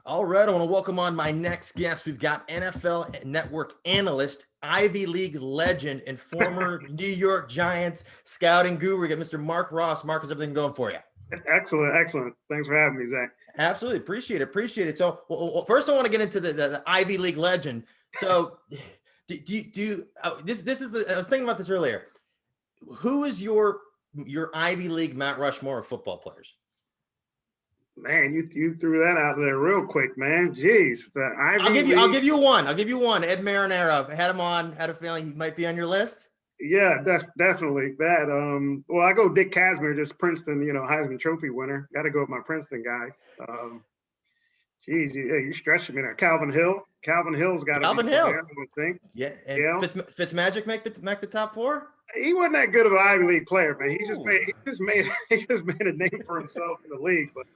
All right, I want to welcome on my next guest. We've got NFL Network analyst, Ivy League legend, and former New York Giants scouting guru. We got Mr. Marc Ross. Marc, is everything going for you? Excellent, excellent. Thanks for having me, Zach. Absolutely. Appreciate it. Appreciate it. So, first I want to get into the Ivy League legend. So, this is I was thinking about this earlier. Who is your Ivy League Mount Rushmore of football players? Man, you threw that out there real quick, man. Jeez, the Ivy I'll give you one. I'll give you one. Ed Marinero. Had him on. Had a feeling he might be on your list. Yeah, definitely that. Well, I go Dick Kazmir, just Princeton, Heisman Trophy winner. Got to go with my Princeton guy. Geez, you stretching me there. Calvin Hill. Calvin Hill's got to be Hill. there, I would think. Yeah, and yeah. Fitzmagic make the top four. He wasn't that good of an Ivy League player, man. He just made a name for himself in the league. But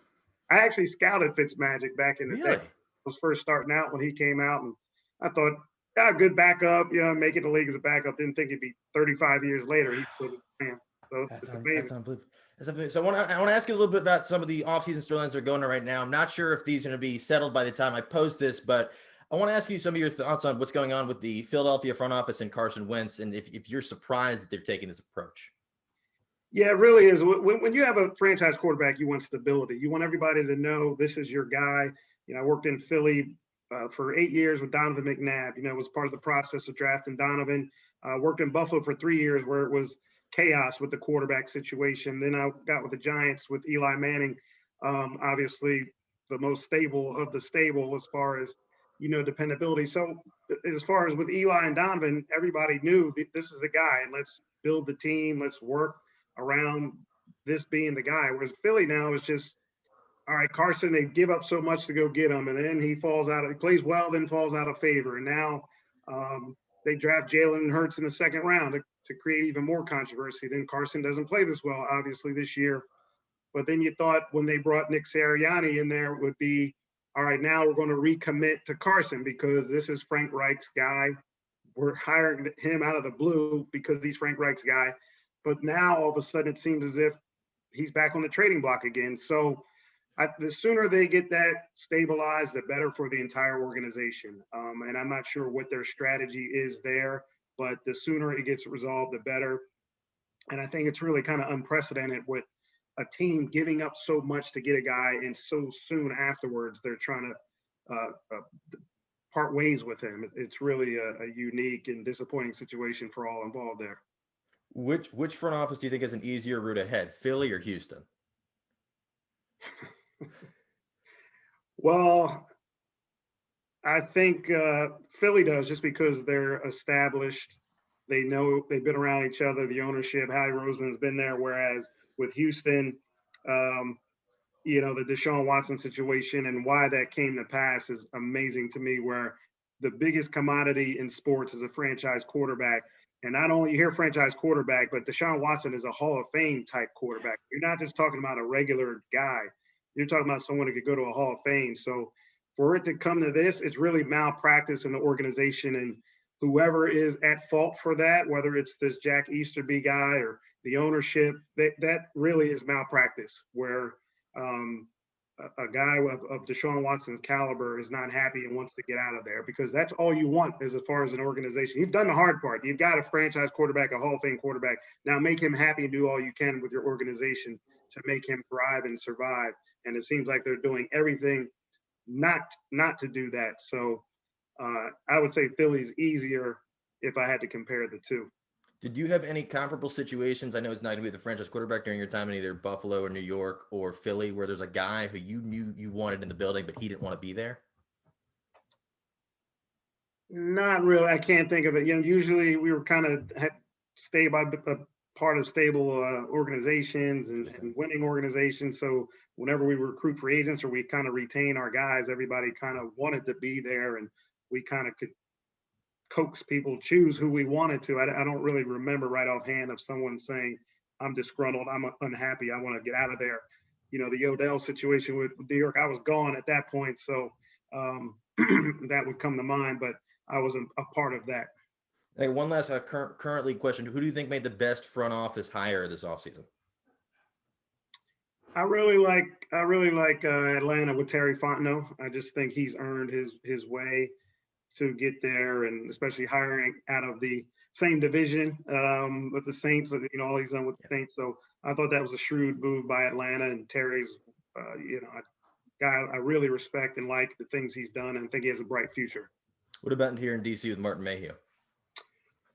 I actually scouted Fitzmagic back in the day. I was first starting out when he came out, and I thought, yeah, good backup, making the league as a backup. Didn't think he'd be 35 years later. He's still the man. So it's amazing. That's unbelievable. So I want to ask you a little bit about some of the offseason storylines that are going on right now. I'm not sure if these are going to be settled by the time I post this, but I want to ask you some of your thoughts on what's going on with the Philadelphia front office and Carson Wentz, and if you're surprised that they're taking this approach. Yeah, it really is. When you have a franchise quarterback, you want stability. You want everybody to know this is your guy. I worked in Philly for 8 years with Donovan McNabb. Was part of the process of drafting Donovan. Worked in Buffalo for 3 years where it was chaos with the quarterback situation. Then I got with the Giants with Eli Manning, obviously the most stable of the stable as far as, dependability. So as far as with Eli and Donovan, everybody knew this is the guy, and let's build the team. Let's work around this being the guy. Whereas Philly now is just, all right, Carson, they give up so much to go get him, and then he plays well, then falls out of favor. And now they draft Jalen Hurts in the second round to create even more controversy. Then Carson doesn't play this well, obviously, this year. But then you thought when they brought Nick Sirianni in there, it would be, all right, now we're going to recommit to Carson because this is Frank Reich's guy. We're hiring him out of the blue because he's Frank Reich's guy. But now all of a sudden it seems as if he's back on the trading block again. So the sooner they get that stabilized, the better for the entire organization. And I'm not sure what their strategy is there, but the sooner it gets resolved, the better. And I think it's really kind of unprecedented with a team giving up so much to get a guy, and so soon afterwards they're trying to part ways with him. It's really a unique and disappointing situation for all involved there. Which front office do you think is an easier route ahead, Philly or Houston? Well, I think Philly does, just because they're established. They know they've been around each other, the ownership. Howie Roseman's been there, whereas with Houston, the Deshaun Watson situation and why that came to pass is amazing to me, where the biggest commodity in sports is a franchise quarterback. And not only you hear franchise quarterback, but Deshaun Watson is a Hall of Fame type quarterback. You're not just talking about a regular guy. You're talking about someone who could go to a Hall of Fame. So for it to come to this, it's really malpractice in the organization. And whoever is at fault for that, whether it's this Jack Easterby guy or the ownership, that really is malpractice, where a guy of Deshaun Watson's caliber is not happy and wants to get out of there, because that's all you want as far as an organization. You've done the hard part. You've got a franchise quarterback, a Hall of Fame quarterback. Now make him happy and do all you can with your organization to make him thrive and survive. And it seems like they're doing everything not to do that. So I would say Philly's easier if I had to compare the two. Did you have any comparable situations? I know it's not going to be the franchise quarterback during your time in either Buffalo or New York or Philly, where there's a guy who you knew you wanted in the building, but he didn't want to be there? Not really. I can't think of it. Usually we were kind of stay by a part of stable organizations and winning organizations. So whenever we recruit for agents or we kind of retain our guys, everybody kind of wanted to be there, and we kind of could coax people, choose who we wanted to. I don't really remember right offhand of someone saying, I'm disgruntled, I'm unhappy, I want to get out of there. The Odell situation with New York, I was gone at that point. So that would come to mind, but I wasn't a part of that. Hey, one last current league question. Who do you think made the best front office hire this offseason? I really like Atlanta with Terry Fontenot. I just think he's earned his way to get there, and especially hiring out of the same division with the Saints. All he's done with the Saints. So I thought that was a shrewd move by Atlanta, and Terry's, a guy I really respect and like the things he's done, and think he has a bright future. What about here in DC with Martin Mayhew?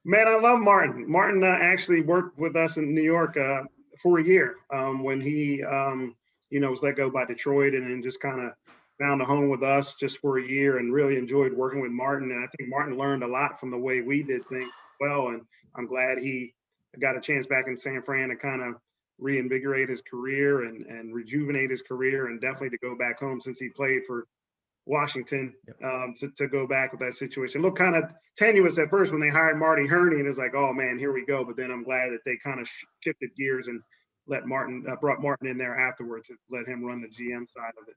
Man, I love Martin. Martin actually worked with us in New York for a year when he, was let go by Detroit, and then just kind of found a home with us just for a year, and really enjoyed working with Martin. And I think Martin learned a lot from the way we did things well. And I'm glad he got a chance back in San Fran to kind of reinvigorate his career and rejuvenate his career, and definitely to go back home since he played for Washington, to go back with that situation. Looked kind of tenuous at first when they hired Marty Herney, and it's like, oh man, here we go. But then I'm glad that they kind of shifted gears and brought Martin in there afterwards and let him run the GM side of it.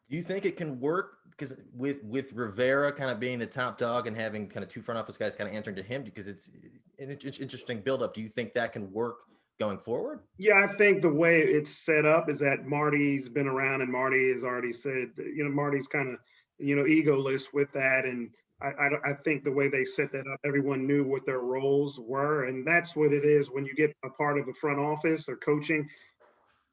Do you think it can work? Because with Rivera kind of being the top dog and having kind of two front office guys kind of answering to him, because it's an interesting buildup. Do you think that can work going forward? Yeah, I think the way it's set up is that Marty's been around, and Marty has already said, Marty's kind of, egoless with that. And I think the way they set that up, everyone knew what their roles were. And that's what it is when you get a part of the front office or coaching.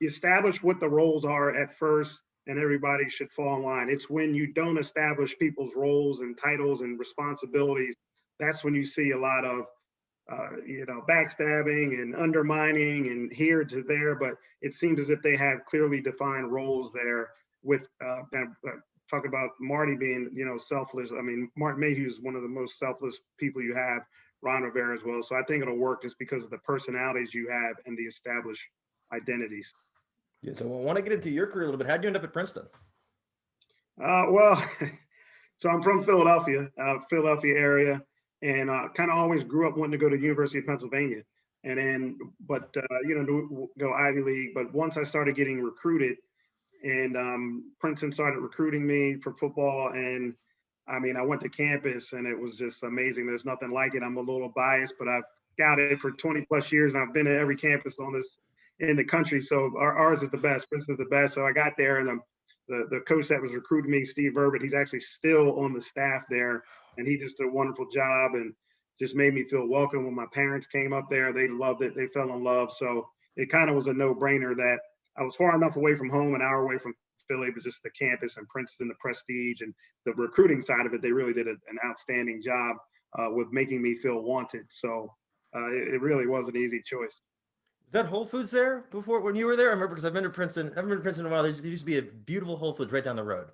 You establish what the roles are at first, and everybody should fall in line. It's when you don't establish people's roles and titles and responsibilities, that's when you see a lot of backstabbing and undermining and here to there. But it seems as if they have clearly defined roles there with talk about Marty being, selfless. I mean, Martin Mayhew is one of the most selfless people you have, Ron Rivera as well. So I think it'll work just because of the personalities you have and the established identities. Yeah. So I want to get into your career a little bit. How'd you end up at Princeton? Well, so I'm from Philadelphia area. And kind of always grew up wanting to go to the University of Pennsylvania, to go Ivy League. But once I started getting recruited, and Princeton started recruiting me for football, and I went to campus, and it was just amazing. There's nothing like it. I'm a little biased, but I've scouted for 20 plus years, and I've been at every campus in the country. So ours is the best. Princeton's the best. So I got there, and the coach that was recruiting me, Steve Verbit, he's actually still on the staff there. And he just did a wonderful job and just made me feel welcome. When my parents came up there, they loved it. They fell in love. So it kind of was a no-brainer that I was far enough away from home, an hour away from Philly, but just the campus and Princeton, the prestige and the recruiting side of it, they really did an outstanding job with making me feel wanted. So it really was an easy choice. Was that Whole Foods there before when you were there? I remember because I've been to Princeton. I've been to Princeton in a while. There used to be a beautiful Whole Foods right down the road.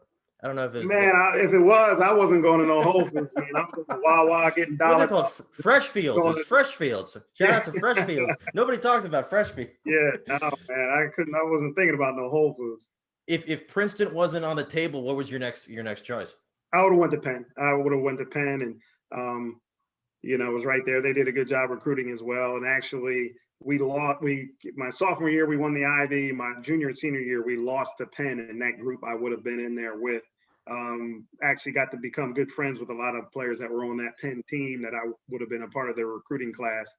I don't know if it was. Man, if it was, I wasn't going to no Whole Foods, man. I'm going to Wawa getting dollars. What are they called? Fresh Fields. It was Fresh Fields. Shout out to Fresh Fields. Nobody talks about Fresh Fields. Yeah, no, man. I wasn't thinking about no Whole Foods. If Princeton wasn't on the table, what was your next choice? I would have went to Penn. And it was right there. They did a good job recruiting as well. And actually, my sophomore year, we won the Ivy. My junior and senior year, we lost to Penn, and that group I would have been in there with. Actually got to become good friends with a lot of players that were on that Penn team that I would have been a part of their recruiting class.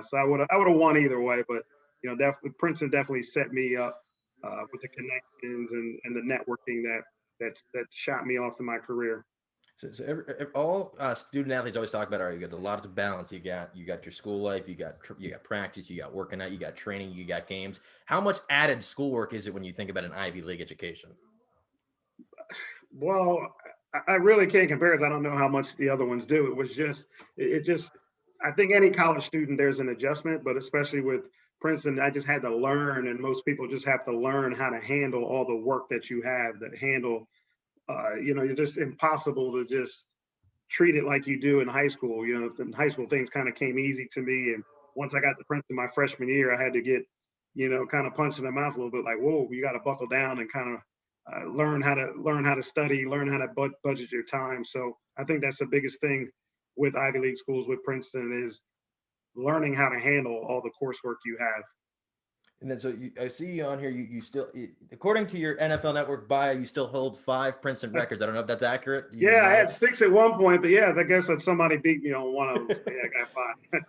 So I would have won either way, but definitely Princeton definitely set me up with the connections and the networking that shot me off in my career. So all student athletes always talk about, all right, you got a lot to balance. You got your school life, you got practice, you got working out, you got training, you got games. How much added schoolwork is it when you think about an Ivy League education? Well, I really can't compare because I don't know how much the other ones do. I think any college student, there's an adjustment, but especially with Princeton, I just had to learn, and most people just have to learn how to handle all the work that you have that handle. You're just impossible to just treat it like you do in high school. In high school, things kind of came easy to me. And once I got to Princeton my freshman year, I had to get, kind of punched in the mouth a little bit, like, whoa, you got to buckle down and kind of learn how to study, learn how to budget your time. So I think that's the biggest thing with Ivy League schools with Princeton is learning how to handle all the coursework you have. And then, so I see you on here. You still, according to your NFL Network bio, you still hold 5 Princeton records. I don't know if that's accurate. I had 6 at one point, but I guess that somebody beat me on one of them. So I got 5.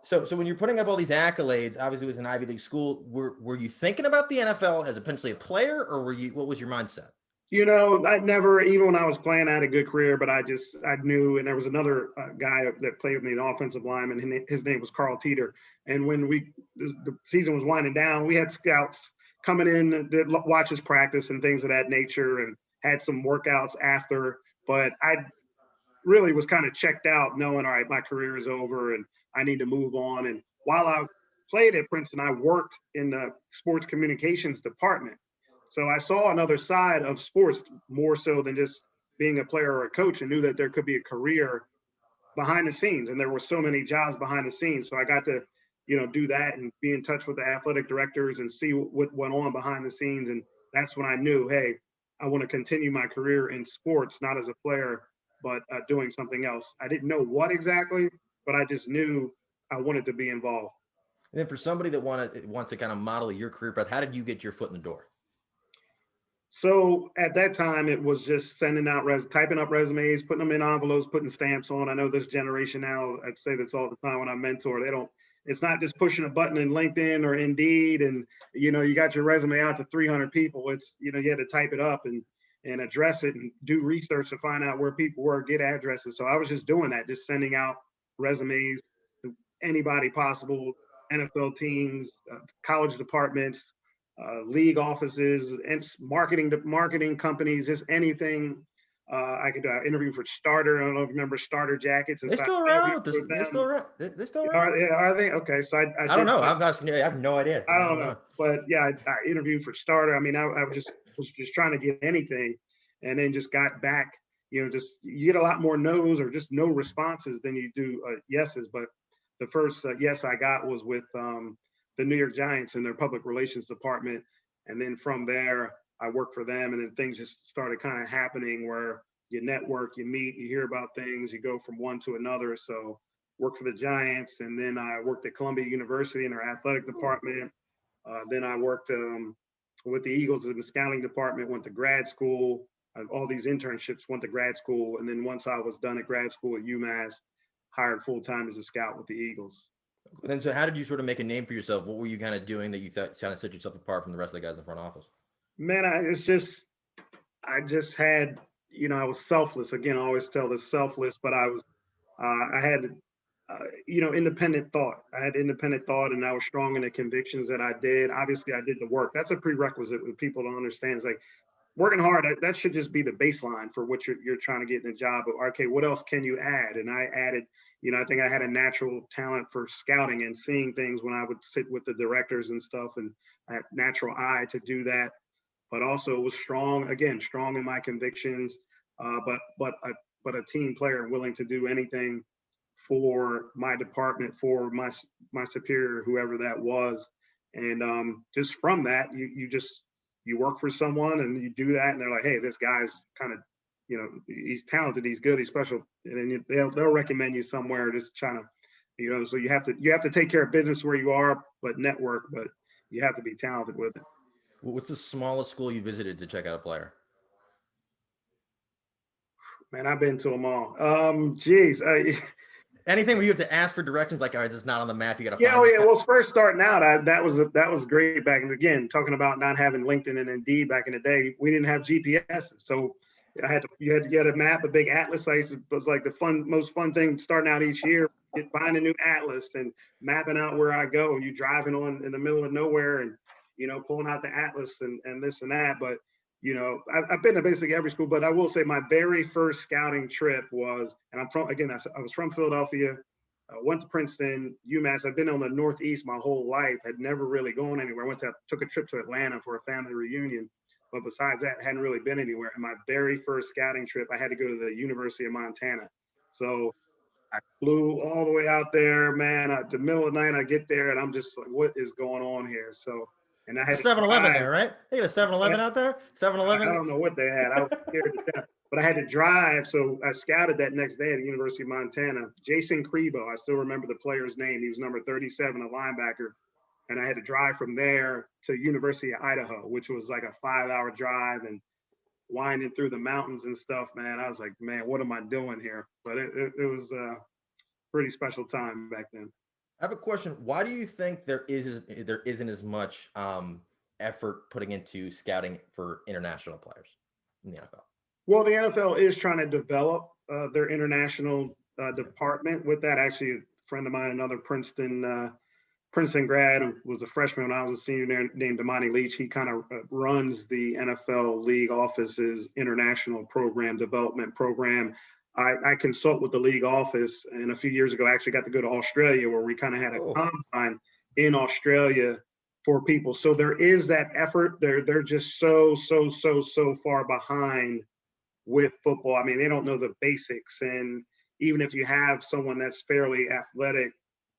So when you're putting up all these accolades, obviously with an Ivy League school, were you thinking about the NFL as potentially a player, or what was your mindset? I never, even when I was playing, I had a good career, but I knew, and there was another guy that played with me, an offensive lineman, and his name was Carl Teeter. And when the season was winding down, we had scouts coming in that watch us practice and things of that nature, and had some workouts after. But I really was kind of checked out, knowing, all right, my career is over and I need to move on. And while I played at Princeton, I worked in the sports communications department. So I saw another side of sports more so than just being a player or a coach, and knew that there could be a career behind the scenes. And there were so many jobs behind the scenes. So I got to, do that and be in touch with the athletic directors and see what went on behind the scenes. And that's when I knew, hey, I want to continue my career in sports, not as a player, but doing something else. I didn't know what exactly, but I just knew I wanted to be involved. And then for somebody that wants to kind of model your career path, how did you get your foot in the door? So at that time, it was just sending out typing up resumes, putting them in envelopes, putting stamps on. I know this generation now, I say this all the time when I mentor, it's not just pushing a button in LinkedIn or Indeed and, you got your resume out to 300 people. It's, you had to type it up and address it and do research to find out where people were, get addresses. So I was just doing that, just sending out resumes to anybody possible, NFL teams, college departments, league offices, and marketing companies, just anything. I could interview for Starter. I don't know if you remember Starter Jackets. They're still around. They're still around. They're still around. Are they? Okay, so I don't know. I'm asking you. I have no idea. I don't know, but yeah, I interviewed for Starter. I mean, I was just trying to get anything, and then just got back. Just you get a lot more no's or just no responses than you do yeses. But the first yes I got was with the New York Giants in their public relations department. And then from there, I worked for them, and then things just started kind of happening where you network, you meet, you hear about things, you go from one to another. So worked for the Giants, and then I worked at Columbia University in their athletic department. Then I worked with the Eagles in the scouting department, went to grad school, all these internships, went to grad school. And then once I was done at grad school at UMass, hired full-time as a scout with the Eagles. And so how did you sort of make a name for yourself? What were you kind of doing that you thought kind of set yourself apart from the rest of the guys in the front office? Man, I just had, I was selfless. Again, I always tell this, selfless, but I had, independent thought. I had independent thought, and I was strong in the convictions that I did. Obviously, I did the work. That's a prerequisite when people don't understand. It's like working hard. That should just be the baseline for what you're trying to get in a job. But okay, what else can you add? And I added, I think I had a natural talent for scouting and seeing things when I would sit with the directors and stuff, and I had natural eye to do that. But also was strong in my convictions, but a team player willing to do anything for my department, for my superior, whoever that was. And just from that, you work for someone and you do that, and they're like, hey, this guy's kind of, he's talented, he's good, he's special, and then they'll recommend you somewhere. Just trying to, so you have to take care of business where you are, but network, but you have to be talented with it. What's the smallest school you visited to check out a player? Man, I've been to them all. Anything where you have to ask for directions, like, all right, this is not on the map, you got to find. Yeah. Well, first starting out, that was great back. And again, talking about not having LinkedIn and Indeed back in the day, we didn't have GPS, so you had a map, a big atlas. It was like the most fun thing starting out each year. Buying a new atlas and mapping out where I go. You driving on in the middle of nowhere and pulling out the atlas and this and that. But I've been to basically every school, but I will say my very first scouting trip was, and I was from Philadelphia, went to Princeton, UMass. I've been on the Northeast my whole life, had never really gone anywhere. Took a trip to Atlanta for a family reunion, but besides that, hadn't really been anywhere. And my very first scouting trip, I had to go to the University of Montana. So I flew all the way out there, man. At the middle of the night, I get there and I'm just like, what is going on here? So, and I had 7-Eleven there, right? They got a 7-Eleven out there? 7-Eleven? I don't know what they had. I was scared to death. But I had to drive. So I scouted that next day at the University of Montana. Jason Pierre-Paul, I still remember the player's name. He was number 37, a linebacker. And I had to drive from there to University of Idaho, which was like a 5-hour drive and winding through the mountains and stuff, man. I was like, man, what am I doing here? But it was a pretty special time back then. I have a question. Why do you think there isn't as much effort putting into scouting for international players in the NFL? Well, the NFL is trying to develop their international department with that. Actually, a friend of mine, another Princeton grad who was a freshman when I was a senior there, named Damani Leach. He kind of runs the NFL league office's international program development program. I consult with the league office, and a few years ago, I actually got to go to Australia where we kind of had a Oh, combine in Australia for people. So there is that effort. They're just so far behind with football. I mean, they don't know the basics. And even if you have someone that's fairly athletic,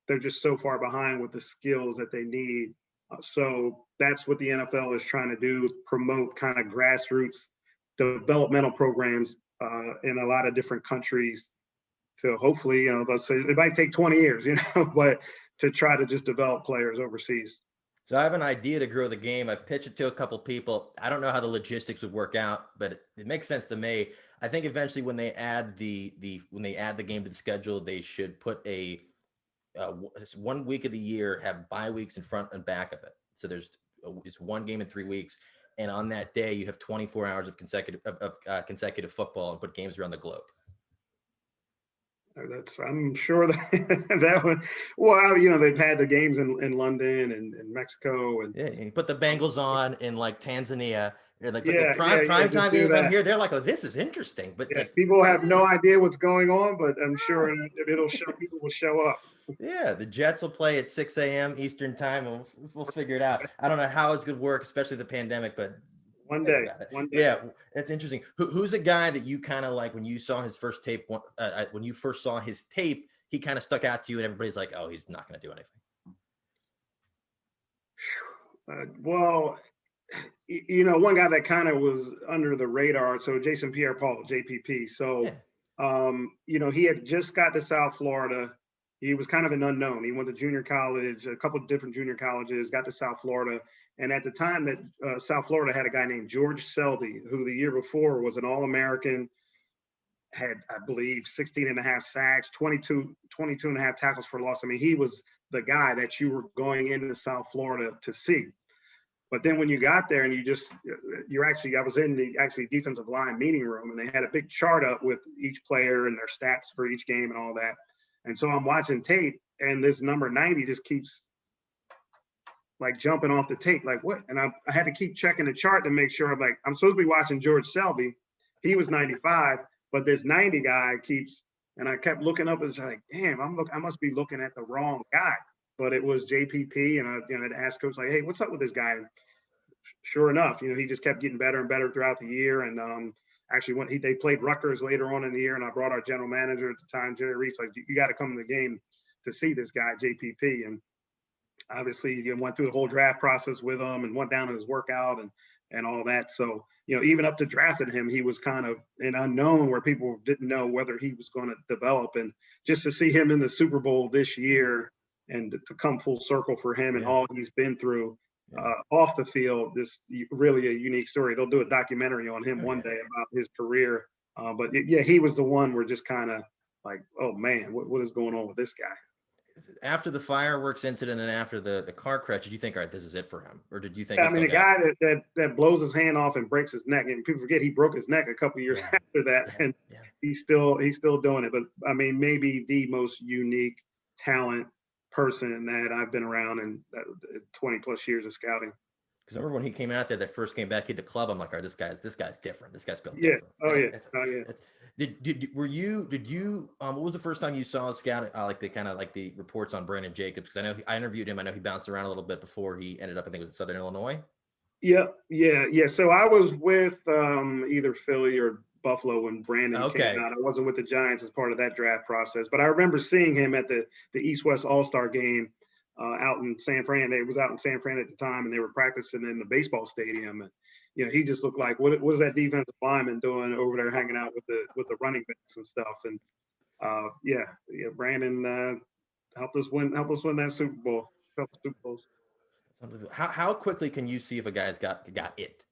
they're just so far behind with the skills that they need. So that's what the NFL is trying to do, promote kind of grassroots developmental programs in a lot of different countries to hopefully, let's say it might take 20 years, but to try to just develop players overseas. so I have an idea to grow the game. I pitched it to a couple people. I don't know how the logistics would work out, but it makes sense to me. I think eventually when they add the game to the schedule, they should put just 1 week of the year have bye weeks in front and back of it. So there's just one game in 3 weeks, and on that day you have 24 hours of consecutive football and put games around the globe. I'm sure that that one. Well, they've had the games in London and Mexico and Yeah, you put the Bengals on in like Tanzania, and like put the yeah, prime yeah, prime just time do games on that. here. They're like, oh, this is interesting, but Yeah, like, people have no idea what's going on, but I'm sure it'll show. People will show up yeah, the Jets will play at 6 a.m. Eastern time, and we'll figure it out. I don't know how it's going to work, especially the pandemic, but one think day. about it. One day. Yeah, that's interesting. Who's a guy that you kind of like when you saw his first tape? When you first saw his tape, he kind of stuck out to you, and everybody's like, "Oh, he's not going to do anything." Well, one guy that kind of was under the radar. So Jason Pierre-Paul, JPP. So, Yeah, he had just got to South Florida. He was kind of an unknown. He went to junior college, a couple of different junior colleges, got to South Florida. And at the time that South Florida had a guy named George Selby, who the year before was an All-American, had, I believe, 16 and a half sacks, 22 and a half tackles for loss. I mean, he was the guy that you were going into South Florida to see. But then when you got there and I was in the actually defensive line meeting room, and they had a big chart up with each player and their stats for each game and all that. And so I'm watching tape, and this number 90 just keeps like jumping off the tape. Like, what? And I had to keep checking the chart to make sure I'm supposed to be watching George Selby. He was 95, but this 90 guy keeps, and I kept looking up and was like, damn, I must be looking at the wrong guy. But it was JPP, and I had asked coach, like, hey, what's up with this guy? And sure enough, he just kept getting better and better throughout the year. And actually, when they played Rutgers later on in the year, and I brought our general manager at the time, Jerry Reese, like, you got to come to the game to see this guy, JPP. And obviously, went through the whole draft process with him and went down to his workout and all that. So, even up to drafting him, he was kind of an unknown where people didn't know whether he was going to develop. And just to see him in the Super Bowl this year and to come full circle for him and all he's been through off the field, this really a unique story. They'll do a documentary on him one day about his career. But he was the one where just kind of like, oh man, what is going on with this guy? After the fireworks incident and after the car crash, did you think, all right, this is it for him, or did you think? I mean, the guy that blows his hand off and breaks his neck, and people forget he broke his neck a couple of years after that, and he's still doing it. But I mean, maybe the most unique talent person that I've been around in 20 plus years of scouting. Because I remember when he came out there, that first came back, he had the club. I'm like, all right, this guy's different. This guy's built different. Oh yeah. Did you what was the first time you saw a scout like the kind of like the reports on Brandon Jacobs? Because I know I interviewed him. I know he bounced around a little bit before he ended up, I think it was in Southern Illinois. Yeah. So I was with either Philly or Buffalo when Brandon came out. I wasn't with the Giants as part of that draft process, but I remember seeing him at the East-West All-Star game out in San Fran. It was out in San Fran at the time, and they were practicing in the baseball stadium. And he just looked like, what is that defensive lineman doing over there, hanging out with the running backs and stuff? And Brandon helped us win that Super Bowl, couple Super Bowls. How quickly can you see if a guy's got it?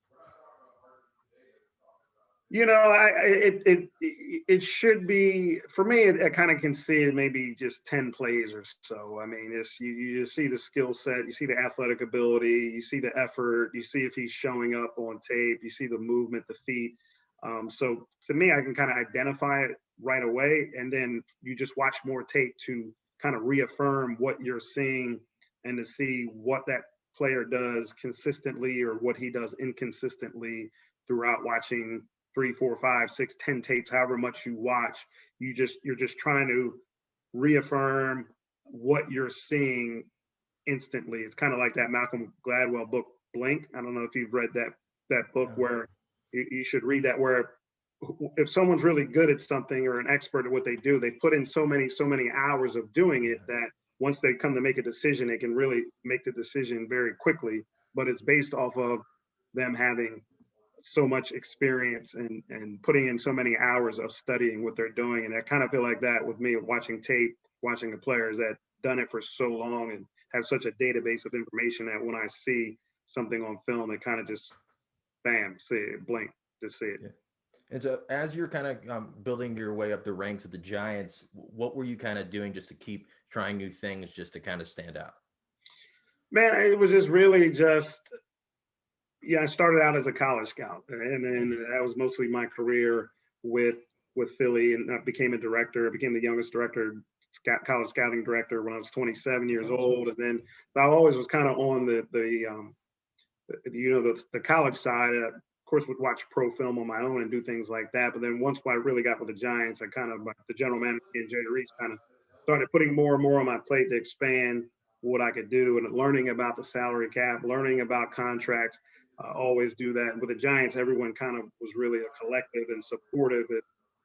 it should be, for me, I kind of can see it maybe just 10 plays or so. I mean, you just see the skill set, you see the athletic ability, you see the effort, you see if he's showing up on tape, you see the movement, the feet. So to me, I can kind of identify it right away. And then you just watch more tape to kind of reaffirm what you're seeing and to see what that player does consistently or what he does inconsistently throughout watching 3, 4, 5, 6, 10 tapes, however much you watch. You're just trying to reaffirm what you're seeing instantly. It's kind of like that Malcolm Gladwell book, Blink. I don't know if you've read that book, where you should read that, where if someone's really good at something or an expert at what they do, they put in so many hours of doing it that once they come to make a decision, they can really make the decision very quickly. But it's based off of them having so much experience and putting in so many hours of studying what they're doing. And I kind of feel like that with me watching tape, watching the players that done it for so long and have such a database of information that when I see something on film, it kind of just, bam, see it, blink, just see it. Yeah. And so as you're kind of building your way up the ranks of the Giants, what were you kind of doing just to keep trying new things just to kind of stand out? Man, it was just really just, I started out as a college scout, and then that was mostly my career with Philly, and I became a director. I became the youngest college scouting director when I was 27 years old, and then I always was kind of on the college side. Of course, would watch pro film on my own and do things like that. But then once I really got with the Giants, I kind of, the general manager and Jay Reese kind of started putting more and more on my plate to expand what I could do and learning about the salary cap, learning about contracts. Always do that. And with the Giants, everyone kind of was really a collective and supportive.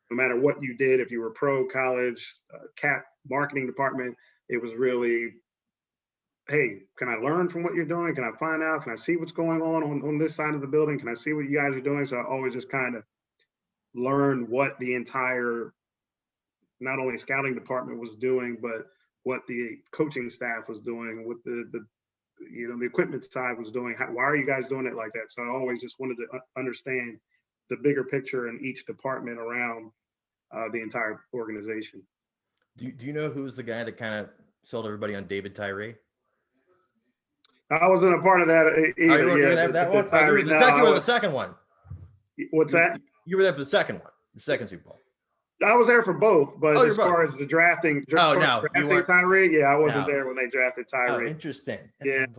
No matter what you did, if you were pro, college, cap, marketing department, it was really, hey, can I learn from what you're doing? Can I find out? Can I see what's going on this side of the building? Can I see what you guys are doing? So I always just kind of learned what the entire, not only scouting department was doing, but what the coaching staff was doing, what the equipment side was doing. Why are you guys doing it like that? So I always just wanted to understand the bigger picture in each department around the entire organization. Do you know who's the guy that kind of sold everybody on David Tyree? I wasn't a part of that either. Oh, you were there for that one? You were the second one. What's that? You were there for the second one, the second Super Bowl. I was there for both, but as far as the drafting Tyree, I wasn't there when they drafted Tyree. Oh, interesting. That's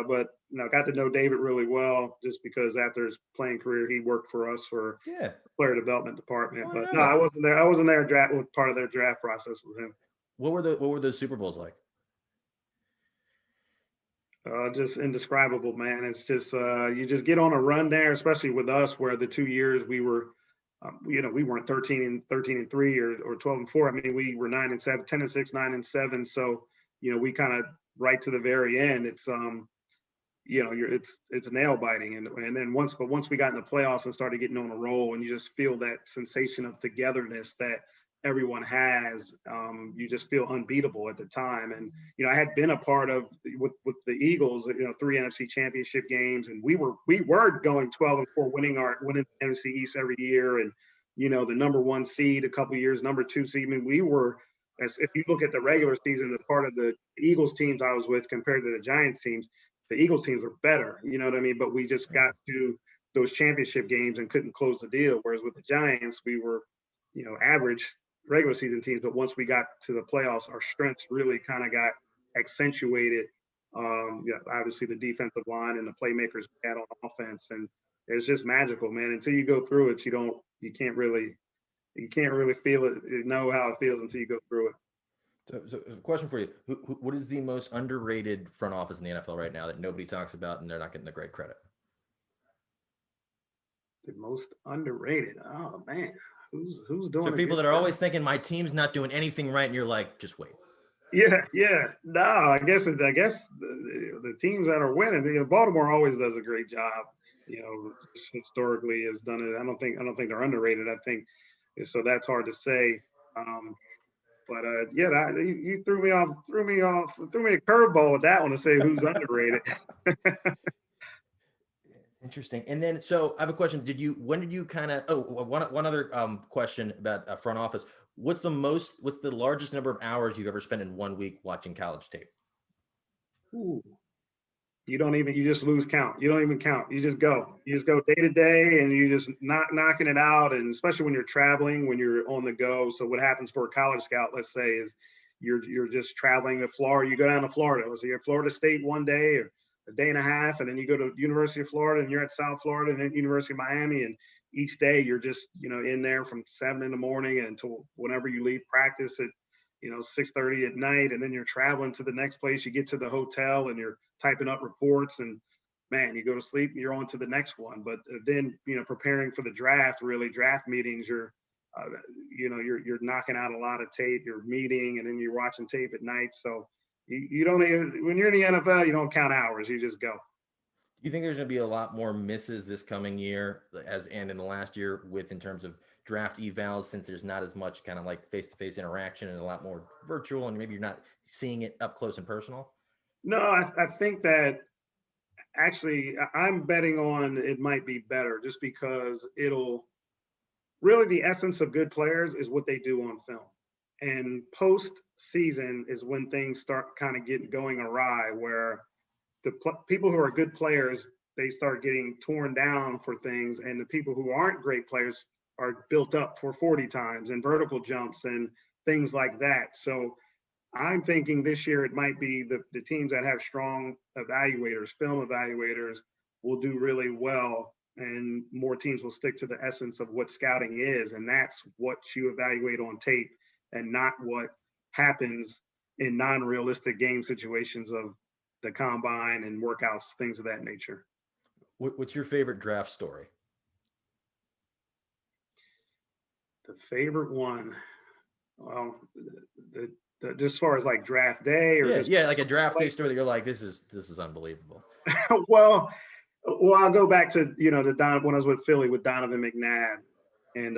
but got to know David really well just because after his playing career, he worked for us for the player development department. But I wasn't there. I wasn't there with part of their draft process with him. What were those Super Bowls like? Just indescribable, man. It's just you just get on a run there, especially with us, where the 2 years we were. We weren't 13 and 3 or 12 and 4. I mean, we were 9 and 7, 10 and 6, 9 and 7. So, we kind of right to the very end, it's it's nail biting. And then once we got in the playoffs and started getting on a roll, and you just feel that sensation of togetherness that everyone has, you just feel unbeatable at the time. And, I had been a part of with the Eagles, 3 NFC championship games, and we were going 12 and 4, winning the NFC East every year. And, the number 1 seed a couple of years, number 2 seed. I mean, we were, if you look at the regular season, the part of the Eagles teams I was with compared to the Giants teams, the Eagles teams were better, you know what I mean? But we just got to those championship games and couldn't close the deal. Whereas with the Giants, we were, average regular season teams, but once we got to the playoffs, our strengths really kind of got accentuated. Obviously the defensive line and the playmakers we had on offense, and it's just magical, man. Until you go through it, you can't really feel it, know how it feels until you go through it. So a question for you: what is the most underrated front office in the NFL right now that nobody talks about and they're not getting the great credit? The most underrated? Oh man. Who's doing? So people that are always thinking my team's not doing anything right, and you're like, just wait. Yeah. No, I guess the teams that are winning, Baltimore always does a great job. Historically has done it. I don't think they're underrated. I think so. That's hard to say. You threw me a curveball with that one to say who's underrated. Interesting. And then, so I have a question. When did you kind of, one other question about front office. What's the largest number of hours you've ever spent in 1 week watching college tape? Ooh. You just lose count. You don't even count. You just go day to day and you just knocking it out. And especially when you're traveling, when you're on the go. So what happens for a college scout, let's say, is you're just traveling to Florida. You go down to Florida. Let's say you're at Florida State one day or a day and a half, and then you go to University of Florida and you're at South Florida and then University of Miami. And each day you're just, in there from 7 in the morning until whenever you leave practice at 6:30 at night, and then you're traveling to the next place. You get to the hotel and you're typing up reports, and man, you go to sleep and you're on to the next one. But then preparing for the draft, really draft meetings, you're knocking out a lot of tape. You're meeting, and then you're watching tape at night. So you don't even, when you're in the NFL, you don't count hours. You just go. Do you think there's going to be a lot more misses this coming year and in the last year in terms of draft evals, since there's not as much kind of like face-to-face interaction and a lot more virtual, and maybe you're not seeing it up close and personal? No, I think that actually I'm betting on it might be better, just because it'll really, the essence of good players is what they do on film. And post season is when things start kind of going awry, where the people who are good players, they start getting torn down for things, and the people who aren't great players are built up for 40 times and vertical jumps and things like that. So I'm thinking this year it might be the teams that have strong evaluators, film evaluators, will do really well, and more teams will stick to the essence of what scouting is, and that's what you evaluate on tape, and not what happens in non-realistic game situations of the combine and workouts, things of that nature. What's your favorite draft story? The favorite one, well, just as far as like draft day, or like a draft day story that you're like, this is unbelievable. well, I'll go back to when I was with Philly with Donovan McNabb, and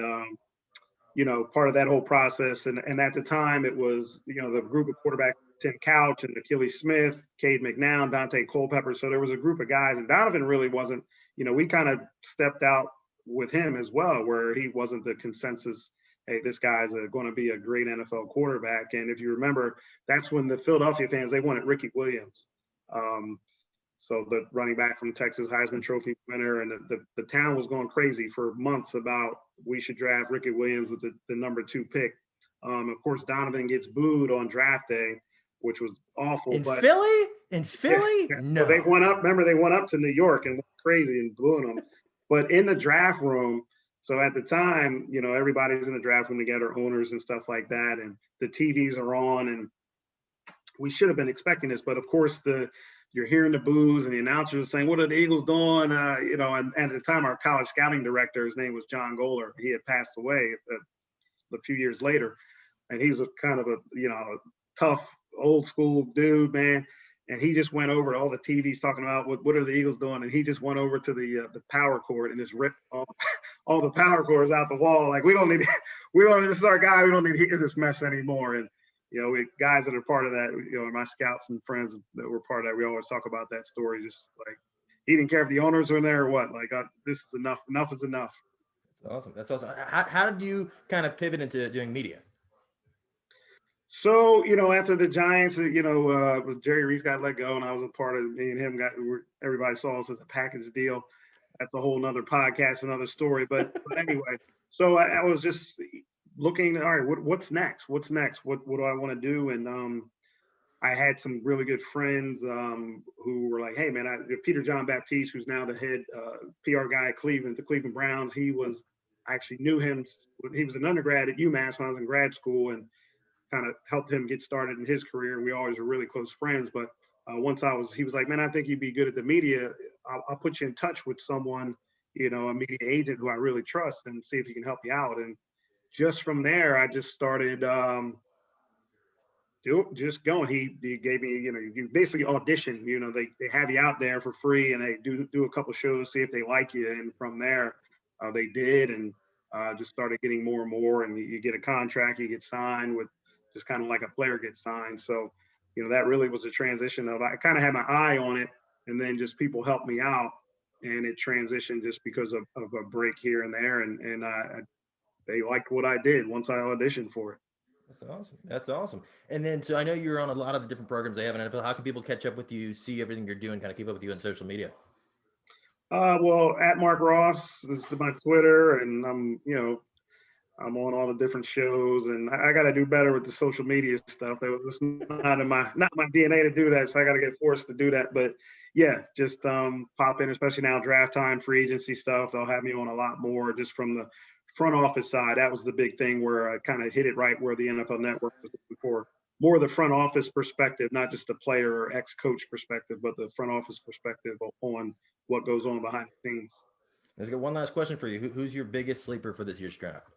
part of that whole process, and at the time it was the group of quarterbacks, Tim Couch and Achilles Smith, Cade McNown, Dante Culpepper. So there was a group of guys, and Donovan really wasn't. We kind of stepped out with him as well, where he wasn't the consensus. Hey, this guy's going to be a great NFL quarterback. And if you remember, that's when the Philadelphia fans, they wanted Ricky Williams. So the running back from Texas, Heisman Trophy winner, and the town was going crazy for months about we should draft Ricky Williams with the number 2 pick. Of course, Donovan gets booed on draft day, which was awful. In Philly? Yeah. No. So they went up to New York and went crazy and booing them. But in the draft room, so at the time, everybody's in the draft room together, owners and stuff like that, and the TVs are on, and we should have been expecting this. But of course, you're hearing the boos, and the announcers saying, "What are the Eagles doing?" And at the time, our college scouting director, his name was John Goler. He had passed away a few years later, and he was a kind of a tough old school dude, man. And he just went over to all the TVs talking about what are the Eagles doing, and he just went over to the power cord and just ripped all the power cords out the wall. Like, this is our guy. We don't need to hear this mess anymore. And guys that are part of that, my scouts and friends that were part of that, we always talk about that story. Just like, he didn't care if the owners were in there or what. Like, this is enough. Enough is enough. That's awesome. How did you kind of pivot into doing media? So, after the Giants, Jerry Reese got let go, and I was a part of, me and him everybody saw us as a package deal. That's a whole nother podcast, another story. But anyway, so I was just looking, all right, what's next? What's next? What do I want to do? And I had some really good friends who were like, hey, man, Peter John Baptiste, who's now the head PR guy at Cleveland, the Cleveland Browns, I actually knew him when he was an undergrad at UMass when I was in grad school, and kind of helped him get started in his career. We always were really close friends. But once he was like, man, I think you'd be good at the media. I'll put you in touch with someone, a media agent who I really trust, and see if he can help you out. And just from there, I just started just going. He gave me, you basically audition, they have you out there for free, and they do a couple shows, see if they like you. And from there, they did, and just started getting more and more, and you get a contract, you get signed with, just kind of like a player gets signed. So, that really was a transition of, I kind of had my eye on it, and then just people helped me out. and it transitioned just because of a break here and there. And they liked what I did once I auditioned for it. That's awesome. That's awesome. And then, so I know you're on a lot of the different programs they have in NFL. How can people catch up with you, see everything you're doing, kind of keep up with you on social media? Well, at Marc Ross is my Twitter, and I'm on all the different shows, and I got to do better with the social media stuff. It's not my DNA to do that, so I got to get forced to do that. But yeah, just pop in, especially now draft time, free agency stuff. They'll have me on a lot more just from the front office side. That was the big thing where I kind of hit it right where the NFL Network was looking for. More the front office perspective, not just the player or ex-coach perspective, but the front office perspective on what goes on behind the scenes. Let's get one last question for you. Who's your biggest sleeper for this year's draft?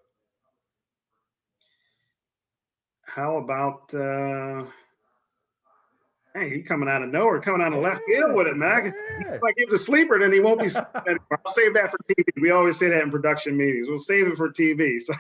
How about hey, he coming out of nowhere, coming out of left field with it, man. If I give the sleeper, then he won't be anymore. I'll save that for TV. We always say that in production meetings. We'll save it for TV. So.